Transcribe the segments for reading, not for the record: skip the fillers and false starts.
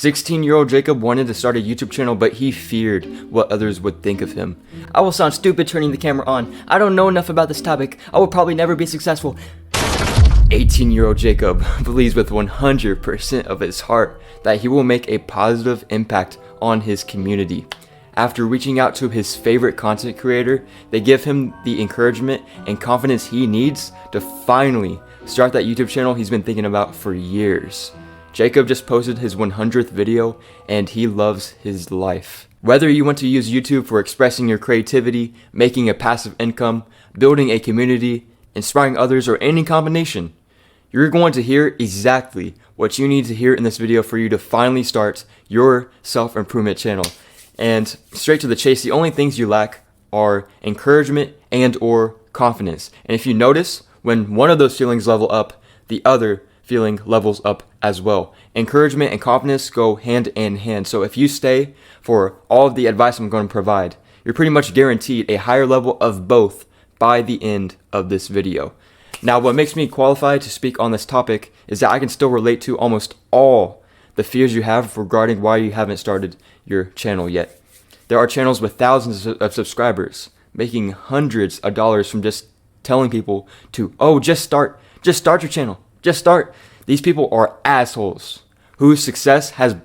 16-year-old Jacob wanted to start a YouTube channel, but he feared what others would think of him. I will sound stupid turning the camera on. I don't know enough about this topic. I will probably never be successful. 18-year-old Jacob believes with 100% of his heart that he will make a positive impact on his community. After reaching out to his favorite content creator, they give him the encouragement and confidence he needs to finally start that YouTube channel he's been thinking about for years. Jacob just posted his 100th video and he loves his life. Whether you want to use YouTube for expressing your creativity, making a passive income, building a community, inspiring others, or any combination, you're going to hear exactly what you need to hear in this video for you to finally start your self-improvement channel. And straight to the chase, the only things you lack are encouragement and or confidence. And if you notice, when one of those feelings level up, the other feeling levels up as well. Encouragement and confidence go hand in hand. So if you stay for all of the advice I'm going to provide, you're pretty much guaranteed a higher level of both by the end of this video. Now, what makes me qualified to speak on this topic is that I can still relate to almost all the fears you have regarding why you haven't started your channel yet. There are channels with thousands of subscribers making hundreds of dollars from just telling people to, oh, just start your channel, just start. These people are assholes whose success has,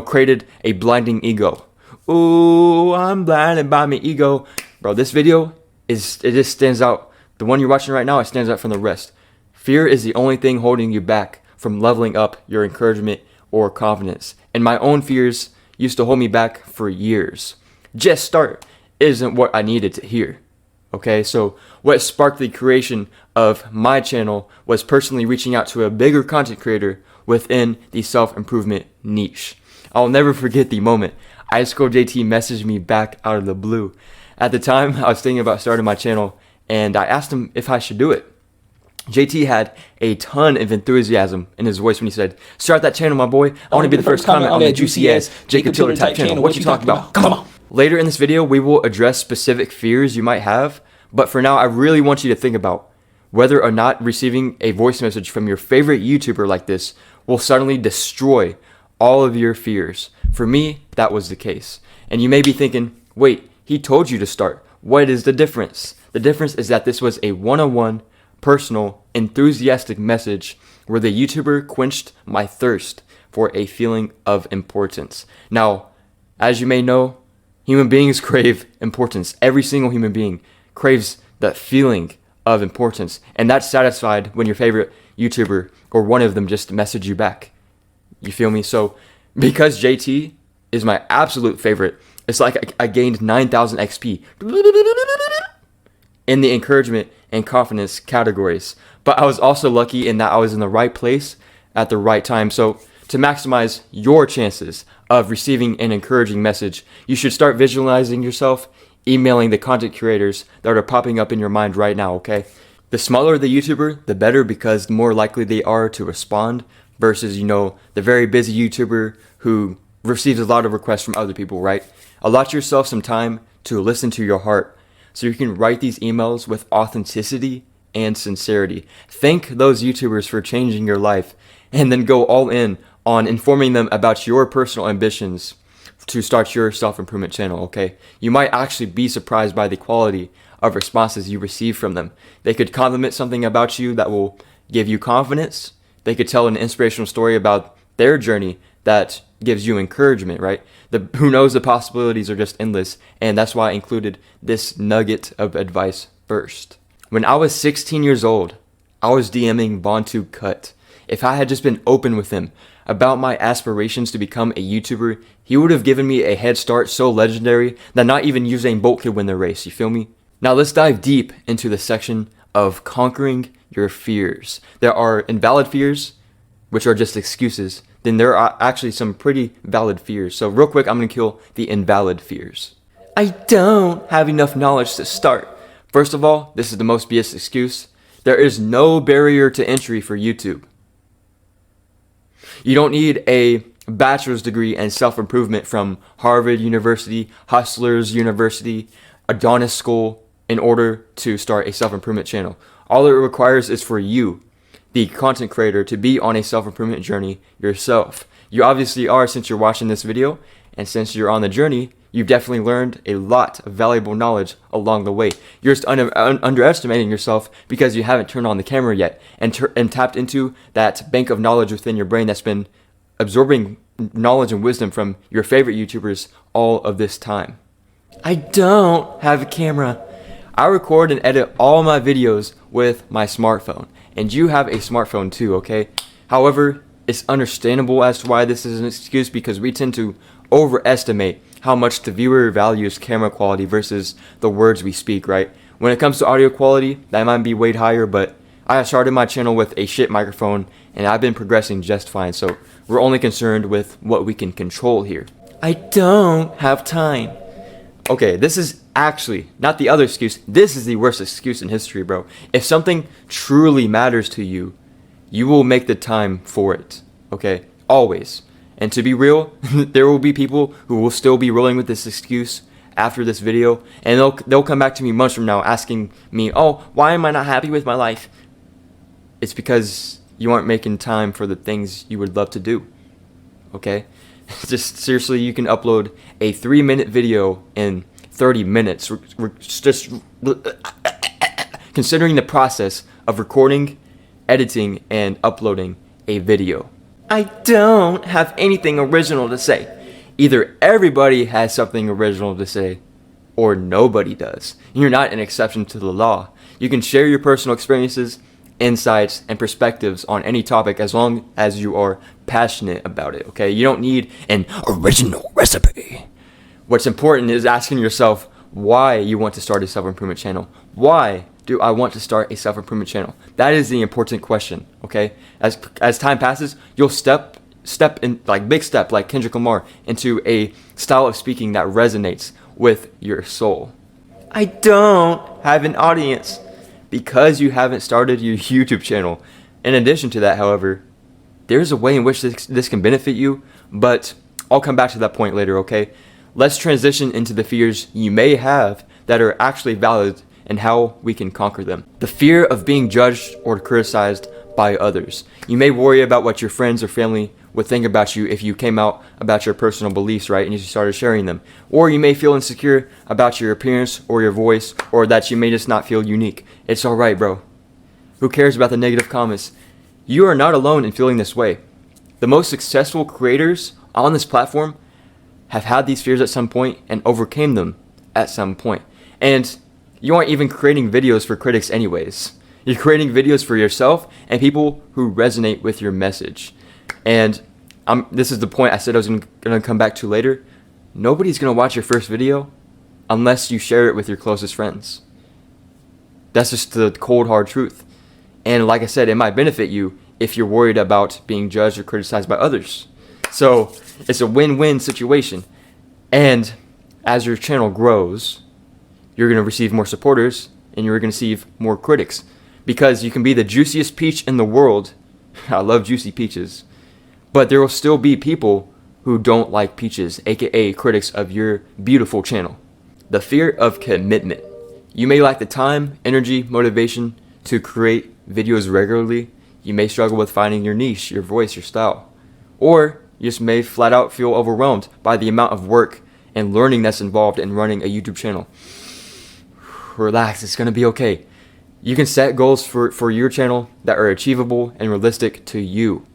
created a blinding ego. Ooh, I'm blinded by my ego. Bro, this video it just stands out. The one you're watching right now, it stands out from the rest. Fear is the only thing holding you back from leveling up your encouragement or confidence. And my own fears used to hold me back for years. Just start isn't what I needed to hear. Okay, so what sparked the creation of my channel was personally reaching out to a bigger content creator within the self-improvement niche. I'll never forget the moment Ice Cold JT messaged me back out of the blue. At the time, I was thinking about starting my channel, and I asked him if I should do it. JT had a ton of enthusiasm in his voice when he said, "Start that channel, my boy. I want to be the first comment on that juicy ass Jacob Tiller type channel. What you talking about? Come on." Later in this video, we will address specific fears you might have, but for now, I really want you to think about whether or not receiving a voice message from your favorite YouTuber like this will suddenly destroy all of your fears. For me, that was the case. And you may be thinking, wait, he told you to start. What is the difference? The difference is that this was a one-on-one, personal, enthusiastic message where the YouTuber quenched my thirst for a feeling of importance. Now, as you may know, human beings crave importance. Every single human being craves that feeling of importance, and that's satisfied when your favorite YouTuber or one of them just message you back. You feel me? So because JT is my absolute favorite, it's like I gained 9,000 XP in the encouragement and confidence categories. But I was also lucky in that I was in the right place at the right time. So to maximize your chances of receiving an encouraging message, you should start visualizing yourself emailing the content creators that are popping up in your mind right now, okay? The smaller the YouTuber, the better, because the more likely they are to respond versus, the very busy YouTuber who receives a lot of requests from other people, right? Allot yourself some time to listen to your heart so you can write these emails with authenticity and sincerity. Thank those YouTubers for changing your life, and then go all in on informing them about your personal ambitions to start your self-improvement channel, okay? You might actually be surprised by the quality of responses you receive from them. They could compliment something about you that will give you confidence. They could tell an inspirational story about their journey that gives you encouragement, right? Who knows, the possibilities are just endless, and that's why I included this nugget of advice first. When I was 16 years old, I was DMing Bantu Cut. If I had just been open with him about my aspirations to become a YouTuber, he would have given me a head start so legendary that not even Usain Bolt could win the race, you feel me? Now let's dive deep into the section of conquering your fears. There are invalid fears, which are just excuses. Then there are actually some pretty valid fears. So real quick, I'm going to kill the invalid fears. I don't have enough knowledge to start. First of all, this is the most BS excuse. There is no barrier to entry for YouTube. You don't need a bachelor's degree in self-improvement from Harvard University, Hustlers University, Adonis School in order to start a self-improvement channel. All it requires is for you, the content creator, to be on a self-improvement journey yourself. You obviously are, since you're watching this video, and since you're on the journey, you've definitely learned a lot of valuable knowledge along the way. You're just underestimating yourself because you haven't turned on the camera yet and tapped into that bank of knowledge within your brain that's been absorbing knowledge and wisdom from your favorite YouTubers all of this time. I don't have a camera. I record and edit all my videos with my smartphone, and you have a smartphone too, okay? However, it's understandable as to why this is an excuse, because we tend to overestimate how much the viewer values camera quality versus the words we speak, right? When it comes to audio quality, that might be way higher, but I started my channel with a shit microphone and I've been progressing just fine, so we're only concerned with what we can control here. I don't have time. Okay, this is actually not the other excuse. This is the worst excuse in history, bro. If something truly matters to you, you will make the time for it, okay? Always. And to be real, there will be people who will still be rolling with this excuse after this video, and they'll come back to me months from now asking me, oh, why am I not happy with my life? It's because you aren't making time for the things you would love to do, okay? Just seriously, you can upload a 3-minute video in 30 minutes. We're just considering the process of recording, editing, and uploading a video. I don't have anything original to say. Either everybody has something original to say, or nobody does. You're not an exception to the law. You can share your personal experiences, insights, and perspectives on any topic as long as you are passionate about it, okay? You don't need an original recipe. What's important is asking yourself why you want to start a self-improvement channel. Why do I want to start a self-improvement channel? That is the important question, okay? As time passes, you'll step in, like big step, like Kendrick Lamar, into a style of speaking that resonates with your soul. I don't have an audience because you haven't started your YouTube channel. In addition to that, however, there's a way in which this can benefit you, but I'll come back to that point later, okay? Let's transition into the fears you may have that are actually valid and how we can conquer them. The fear of being judged or criticized by others. You may worry about what your friends or family would think about you if you came out about your personal beliefs, right, and you started sharing them. Or you may feel insecure about your appearance or your voice, or that you may just not feel unique. It's alright, bro. Who cares about the negative comments? You are not alone in feeling this way. The most successful creators on this platform have had these fears at some point and overcame them at some point. And you aren't even creating videos for critics anyways. You're creating videos for yourself and people who resonate with your message. And this is the point I said I was going to come back to later. Nobody's going to watch your first video unless you share it with your closest friends. That's just the cold, hard truth. And like I said, it might benefit you if you're worried about being judged or criticized by others. So it's a win-win situation. And as your channel grows, you're going to receive more supporters and you're going to receive more critics, because you can be the juiciest peach in the world. I love juicy peaches. But there will still be people who don't like peaches, aka critics of your beautiful channel. The fear of commitment. You may lack the time, energy, motivation to create videos regularly. You may struggle with finding your niche, your voice, your style. Or you just may flat out feel overwhelmed by the amount of work and learning that's involved in running a YouTube channel. Relax, it's going to be okay. You can set goals for your channel that are achievable and realistic to you.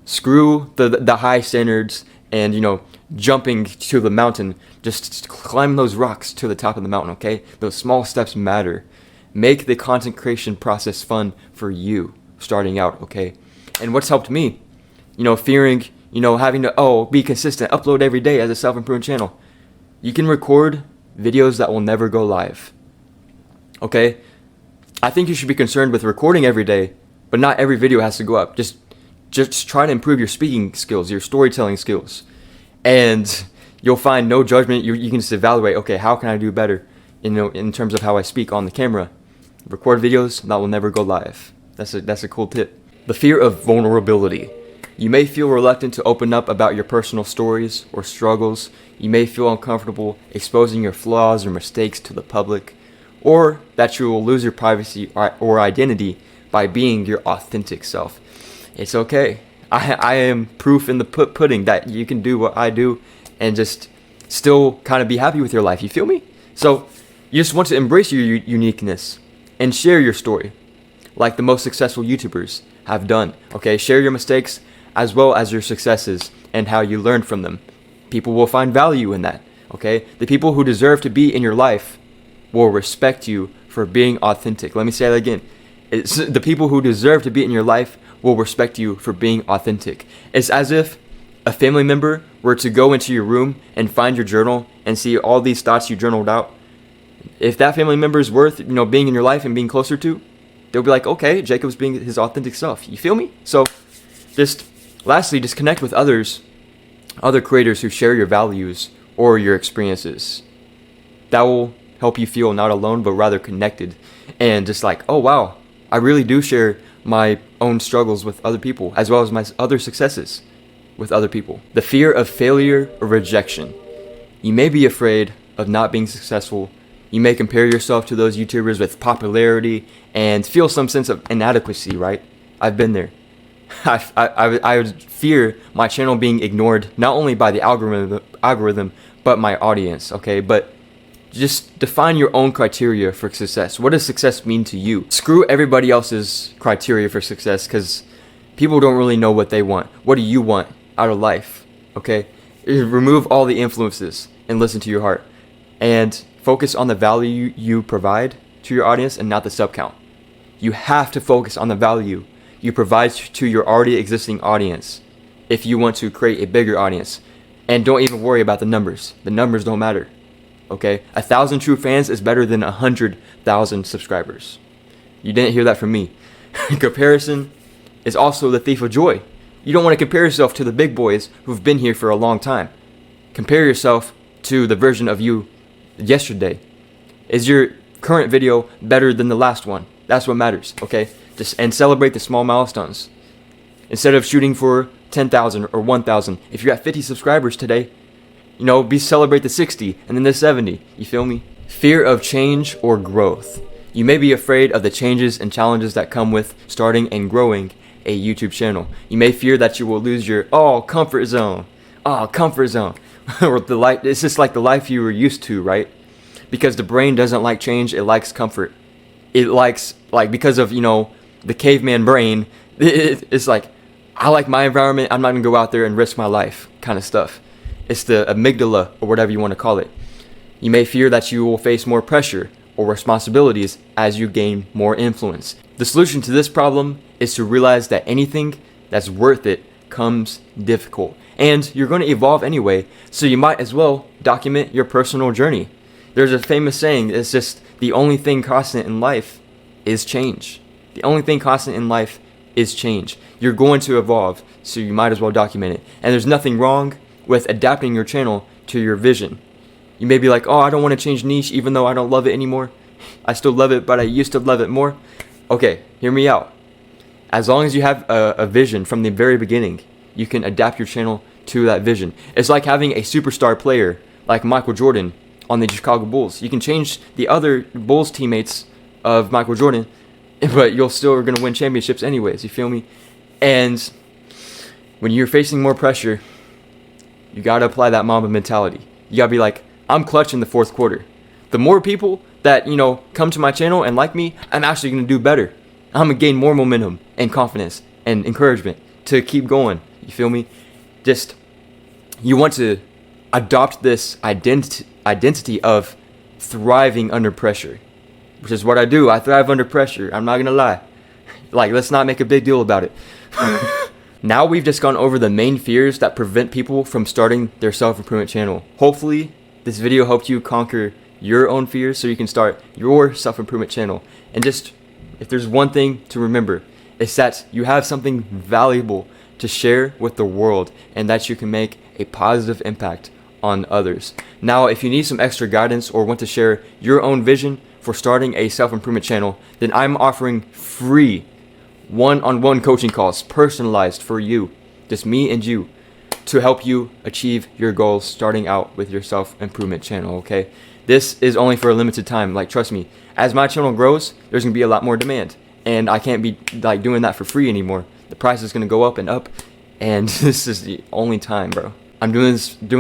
Screw the high standards and, jumping to the mountain. Just climb those rocks to the top of the mountain, okay? Those small steps matter. Make the content creation process fun for you starting out, okay? And what's helped me, fearing, having to, be consistent, upload every day as a self-improvement channel. You can record videos that will never go live, okay? I think you should be concerned with recording every day, but not every video has to go up. Just try to improve your speaking skills, your storytelling skills, and you'll find no judgment. You can just evaluate, okay, how can I do better, in terms of how I speak on the camera. Record videos that will never go live. That's a cool tip. The fear of vulnerability. You may feel reluctant to open up about your personal stories or struggles. You may feel uncomfortable exposing your flaws or mistakes to the public, or that you will lose your privacy or identity by being your authentic self. It's okay. I am proof in the pudding that you can do what I do and just still kind of be happy with your life. You feel me? So you just want to embrace your uniqueness and share your story like the most successful YouTubers have done. Okay, share your mistakes as well as your successes and how you learned from them. People will find value in that. Okay, the people who deserve to be in your life will respect you for being authentic. Let me say that again. It's the people who deserve to be in your life will respect you for being authentic. It's as if a family member were to go into your room and find your journal and see all these thoughts you journaled out. If that family member is worth, being in your life and being closer to, they'll be like, okay, Jacob's being his authentic self. You feel me? So lastly, just connect with other creators who share your values or your experiences. That will help you feel not alone, but rather connected. And just like, oh wow, I really do share my own struggles with other people, as well as my other successes with other people. The fear of failure or rejection. You may be afraid of not being successful. You may compare yourself to those YouTubers with popularity and feel some sense of inadequacy, right? I've been there. I would fear my channel being ignored, not only by the algorithm, but my audience, okay? But just define your own criteria for success. What does success mean to you? Screw everybody else's criteria for success, because people don't really know what they want. What do you want out of life, okay? Remove all the influences and listen to your heart. And focus on the value you provide to your audience and not the sub count. You have to focus on the value you provide to your already existing audience if you want to create a bigger audience. And don't even worry about the numbers. The numbers don't matter. Okay? 1,000 true fans is better than 100,000 subscribers. You didn't hear that from me. Comparison is also the thief of joy. You don't want to compare yourself to the big boys who've been here for a long time. Compare yourself to the version of you yesterday. Is your current video better than the last one? That's what matters, okay? And celebrate the small milestones. Instead of shooting for 10,000 or 1,000, if you're at 50 subscribers today, celebrate the 60 and then the 70. You feel me? Fear of change or growth. You may be afraid of the changes and challenges that come with starting and growing a YouTube channel. You may fear that you will lose your comfort zone. Comfort zone. Or it's just like the life you were used to, right? Because the brain doesn't like change, it likes comfort. It likes, because of, the caveman brain, it's like, I like my environment, I'm not going to go out there and risk my life kind of stuff. It's the amygdala, or whatever you want to call it. You may fear that you will face more pressure or responsibilities as you gain more influence. The solution to this problem is to realize that anything that's worth it comes difficult. And you're going to evolve anyway, so you might as well document your personal journey. There's a famous saying, it's just the only thing constant in life is change. The only thing constant in life is change. You're going to evolve, so you might as well document it. And there's nothing wrong with adapting your channel to your vision. You may be like, I don't want to change niche even though I don't love it anymore. I still love it, but I used to love it more. Okay, hear me out. As long as you have a vision from the very beginning, you can adapt your channel to that vision. It's like having a superstar player like Michael Jordan on the Chicago Bulls. You can change the other Bulls teammates of Michael Jordan, but you're still going to win championships anyways. You feel me? And when you're facing more pressure, you got to apply that Mamba mentality. You got to be like, I'm clutch in the fourth quarter. The more people that, come to my channel and like me, I'm actually going to do better. I'm going to gain more momentum and confidence and encouragement to keep going. You feel me? You want to adopt this identity of thriving under pressure, which is what I do. I thrive under pressure. I'm not going to lie. Let's not make a big deal about it. Now we've just gone over the main fears that prevent people from starting their self-improvement channel. Hopefully, this video helped you conquer your own fears so you can start your self-improvement channel. And if there's one thing to remember, it's that you have something valuable to share with the world and that you can make a positive impact on others. Now, if you need some extra guidance or want to share your own vision for starting a self-improvement channel, then I'm offering free one-on-one coaching calls personalized for you, just me and you, to help you achieve your goals starting out with your self-improvement channel, okay? This is only for a limited time. Trust me, as my channel grows, there's going to be a lot more demand, and I can't be doing that for free anymore. The price is going to go up and up, and this is the only time, bro. I'm doing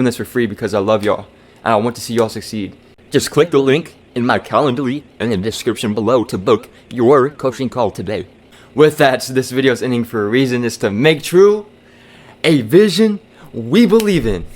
this for free because I love y'all, and I want to see y'all succeed. Just click the link in my Calendly in the description below to book your coaching call today. With that, this video is ending for a reason. It's to make true a vision we believe in.